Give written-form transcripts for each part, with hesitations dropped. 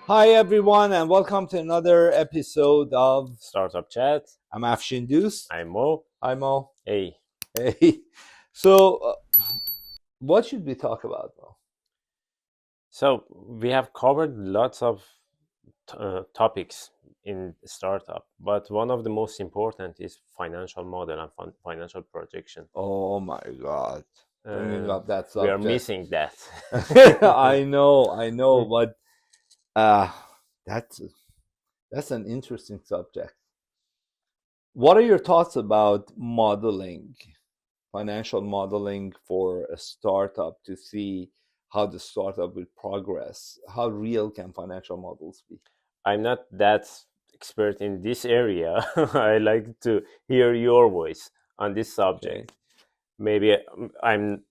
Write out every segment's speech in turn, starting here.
Hi everyone, and welcome to another episode of Startup Chat. I'm Afshin Deuce. I'm Mo. Hi Mo. Hey. Hey. So, what should we talk about, Mo? So we have covered lots of topics in startup, but one of the most important is financial model and financial projection. Oh my God, bringing up that We are subject. missing that. I know, but that's an interesting subject. What are your thoughts about modeling, financial modeling for a startup to see how the startup will progress? How real can financial models be? I'm not that expert in this area. I like to hear your voice on this subject. Okay. Maybe I'm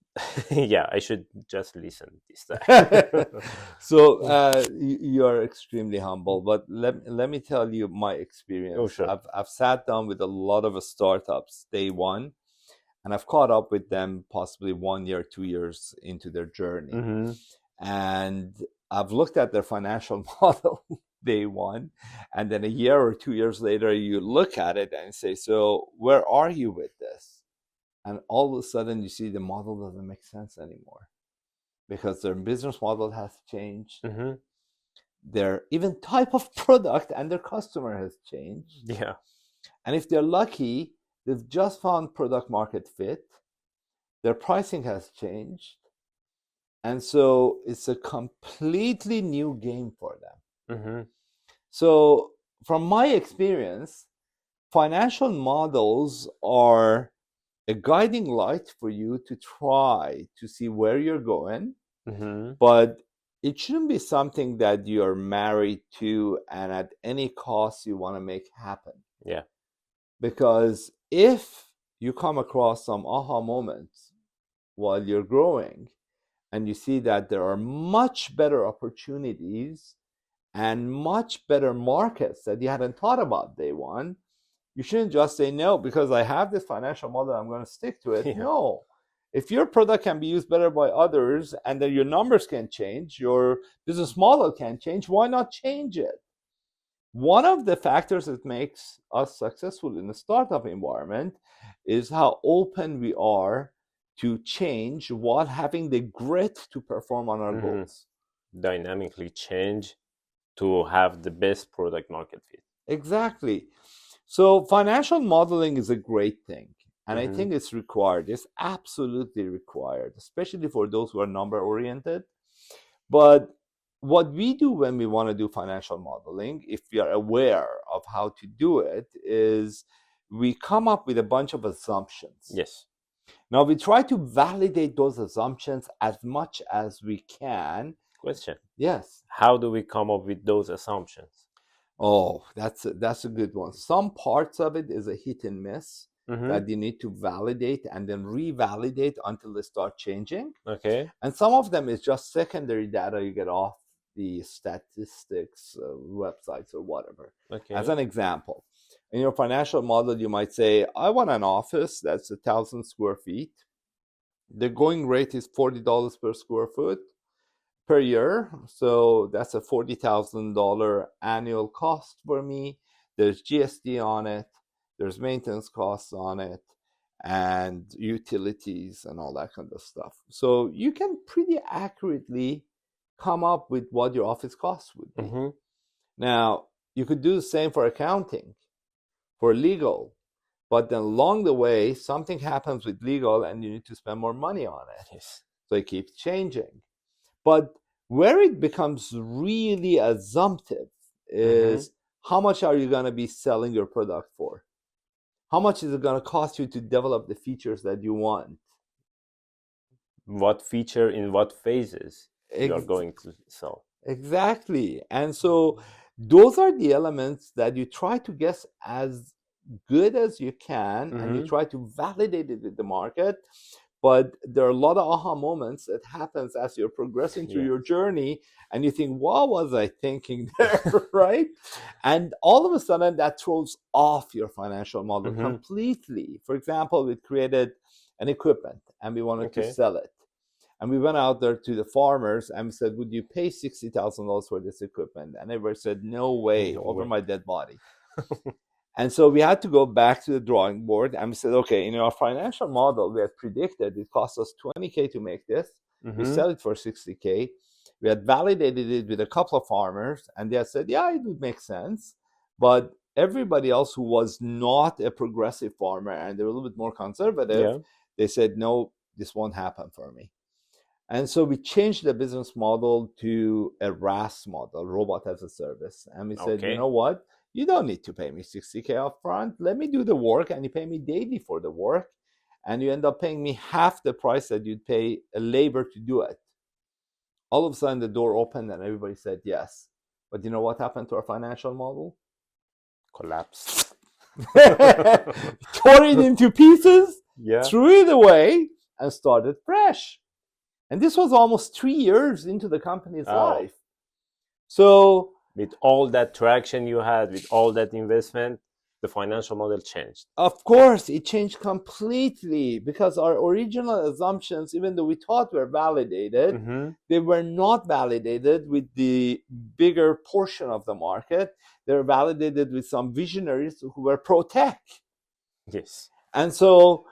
yeah, I should just listen this time. So you are extremely humble, but let me tell you my experience. Oh, sure. I've sat down with a lot of startups day one, and I've caught up with them possibly 1 year, 2 years into their journey, Mm-hmm. and I've looked at their financial model day one, and then a year or 2 years later, you look at it and say, "So where are you with this?" And all of a sudden, you see the model doesn't make sense anymore because their business model has changed. Mm-hmm. Their even type of product and their customer has changed. Yeah. And if they're lucky, they've just found product market fit. Their pricing has changed. And so it's a completely new game for them. Mm-hmm. So, from my experience, financial models are a guiding light for you to try to see where you're going, Mm-hmm. but it shouldn't be something that you're married to and at any cost you want to make happen. Yeah. Because if you come across some aha moments while you're growing and you see that there are much better opportunities and much better markets that you hadn't thought about day one, you shouldn't just say no because I have this financial model, I'm going to stick to it. Yeah. No. If your product can be used better by others and then your numbers can change, your business model can change, why not change it? One of the factors that makes us successful in the startup environment is how open we are to change while having the grit to perform on our Mm-hmm. goals. Dynamically change to have the best product market fit. Exactly. So financial modeling is a great thing. And I Mm-hmm. think it's required. It's absolutely required, especially for those who are number oriented. But what we do when we want to do financial modeling, if we are aware of how to do it, is we come up with a bunch of assumptions. Yes. Now we try to validate those assumptions as much as we can. Question. Yes. How do we come up with those assumptions? Oh, that's a good one. Some parts of it is a hit and miss Mm-hmm. that you need to validate and then revalidate until they start changing. Okay. And some of them is just secondary data you get off the statistics websites or whatever. Okay. As an example, in your financial model, you might say, I want an office that's 1,000 square feet. The going rate is $40 per square foot per year. So that's a $40,000 annual cost for me. There's GST on it, there's maintenance costs on it, and utilities and all that kind of stuff. So you can pretty accurately come up with what your office costs would be. Mm-hmm. Now, you could do the same for accounting, for legal, but then along the way, something happens with legal and you need to spend more money on it. Yes. So it keeps changing. But where it becomes really assumptive is how much are you going to be selling your product for? How much is it going to cost you to develop the features that you want? What feature in what phases you are going to sell? Exactly. And so those are the elements that you try to guess as good as you can, and you try to validate it with the market. But there are a lot of aha moments that happens as you're progressing through your journey, and you think, what was I thinking there, right? And all of a sudden that throws off your financial model completely. For example, we created an equipment and we wanted to sell it. And we went out there to the farmers and we said, would you pay $60,000 for this equipment? And everybody said, no way, No over way. my dead body. And so we had to go back to the drawing board and we said, okay, in our financial model, we had predicted it cost us $20K to make this. We sell it for $60K. We had validated it with a couple of farmers and they had said, yeah, it would make sense. But everybody else who was not a progressive farmer and they were a little bit more conservative, they said, no, this won't happen for me. And so we changed the business model to a RaaS model, robot as a service. And we said, you know what? You don't need to pay me $60K up front. Let me do the work and you pay me daily for the work. And you end up paying me half the price that you'd pay a labor to do it. All of a sudden the door opened and everybody said yes. But you know what happened to our financial model? Collapsed. Tore it into pieces, threw it away, and started fresh. And this was almost 3 years into the company's life. So with all that traction you had, with all that investment, the financial model changed. Of course, it changed completely because our original assumptions, even though we thought were validated, they were not validated with the bigger portion of the market. They were validated with some visionaries who were pro-tech. Yes. And so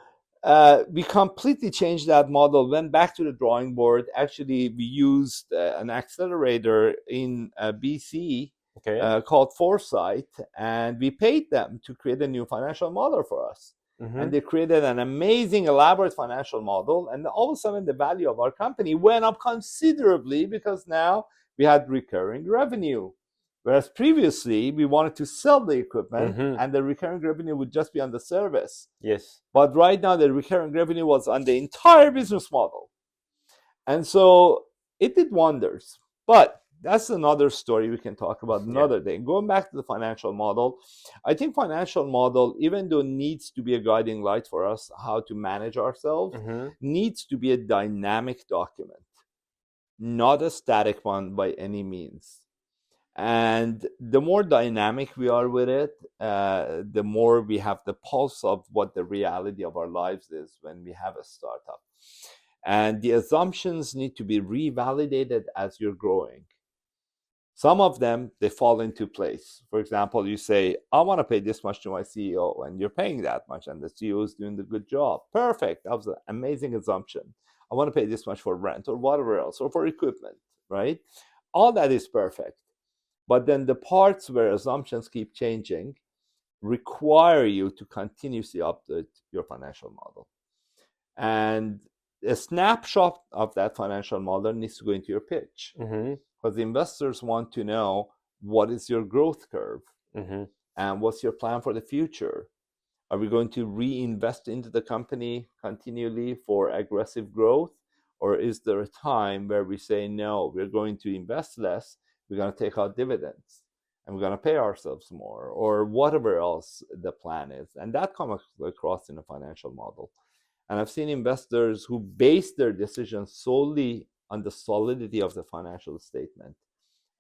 we completely changed that model, went back to the drawing board. Actually, we used an accelerator in BC called Foresight, and we paid them to create a new financial model for us. And they created an amazing, elaborate financial model. And all of a sudden, the value of our company went up considerably because now we had recurring revenue. Whereas previously, we wanted to sell the equipment and the recurring revenue would just be on the service. Yes. But right now, the recurring revenue was on the entire business model. And so it did wonders. But that's another story we can talk about another day. Going back to the financial model, I think financial model, even though needs to be a guiding light for us how to manage ourselves, needs to be a dynamic document, not a static one by any means. And the more dynamic we are with it, the more we have the pulse of what the reality of our lives is when we have a startup. And the assumptions need to be revalidated as you're growing. Some of them, they fall into place. For example, you say, I want to pay this much to my CEO, and you're paying that much, and the CEO is doing the good job. Perfect. That was an amazing assumption. I want to pay this much for rent or whatever else, or for equipment, right? All that is perfect. But then the parts where assumptions keep changing require you to continuously update your financial model. And a snapshot of that financial model needs to go into your pitch. Because the investors want to know what is your growth curve and what's your plan for the future. Are we going to reinvest into the company continually for aggressive growth? Or is there a time where we say, no, we're going to invest less, we're going to take out dividends, and we're going to pay ourselves more, or whatever else the plan is. And that comes across in a financial model. And I've seen investors who base their decisions solely on the solidity of the financial statement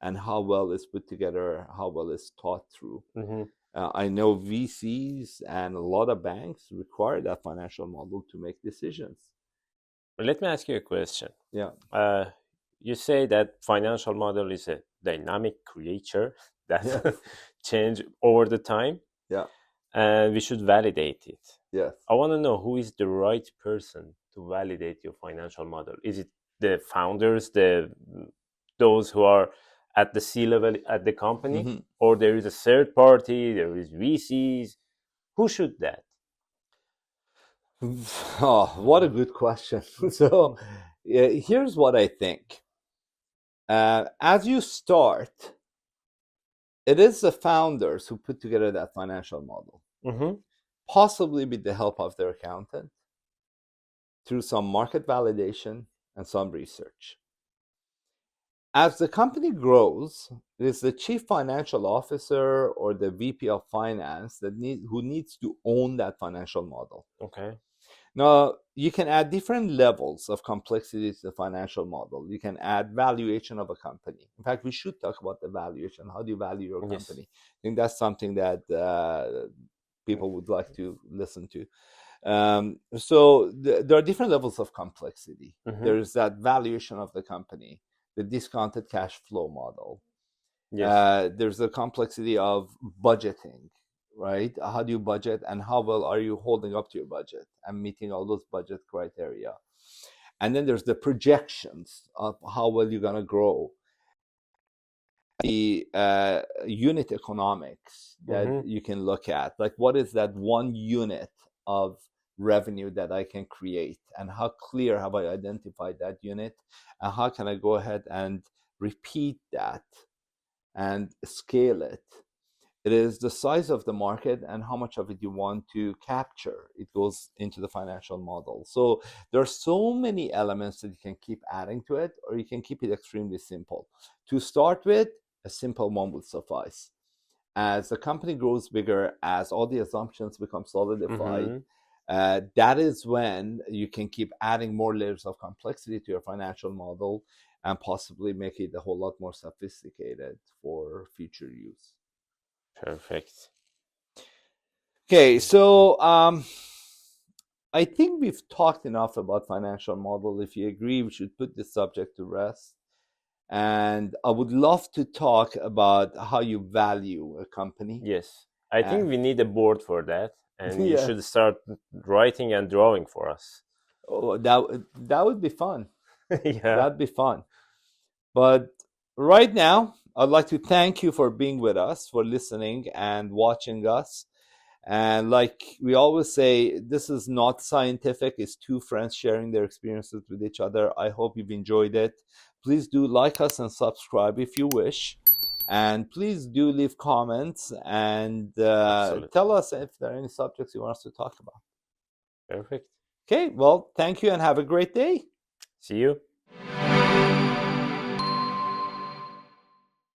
and how well it's put together, how well it's thought through. I know VCs and a lot of banks require that financial model to make decisions. Well, let me ask you a question. Yeah. You say that financial model is a dynamic creature that change over the time. Yeah. And we should validate it. Yes. I want to know who is the right person to validate your financial model. Is it the founders, those who are at the C-level at the company, or there is a third party, there is VCs? Who should that? Oh, what a good question. So here's what I think. As you start, it is the founders who put together that financial model, possibly with the help of their accountant, through some market validation and some research. As the company grows, it is the chief financial officer or the VP of finance who needs to own that financial model. Okay. Now, you can add different levels of complexity to the financial model. You can add valuation of a company. In fact, we should talk about the valuation. How do you value your company? I think that's something that people would like to listen to. So there are different levels of complexity. Mm-hmm. There's that valuation of the company, the discounted cash flow model. Yes. There's the complexity of budgeting, right? How do you budget, and how well are you holding up to your budget and meeting all those budget criteria? And then there's the projections of how well you're going to grow, the unit economics that Mm-hmm. you can look at, like what is that one unit of revenue that I can create, and how clear have I identified that unit, and how can I go ahead and repeat that and scale it. It is the size of the market and how much of it you want to capture. It goes into the financial model. So there are so many elements that you can keep adding to it, or you can keep it extremely simple. To start with, a simple one would suffice. As the company grows bigger, as all the assumptions become solidified, that is when you can keep adding more layers of complexity to your financial model and possibly make it a whole lot more sophisticated for future use. Perfect. Okay, so I think we've talked enough about financial model. If you agree, we should put this subject to rest. And I would love to talk about how you value a company. Yes. I Uh, think we need a board for that, and you yeah, should start writing and drawing for us. oh, that would be fun. Yeah. That'd be fun. But right now, I'd like to thank you for being with us, for listening and watching us. And like we always say, this is not scientific. It's two friends sharing their experiences with each other. I hope you've enjoyed it. Please do like us and subscribe if you wish. And please do leave comments and Absolutely. tell us if there are any subjects you want us to talk about. Perfect. Okay, well, thank you and have a great day. See you.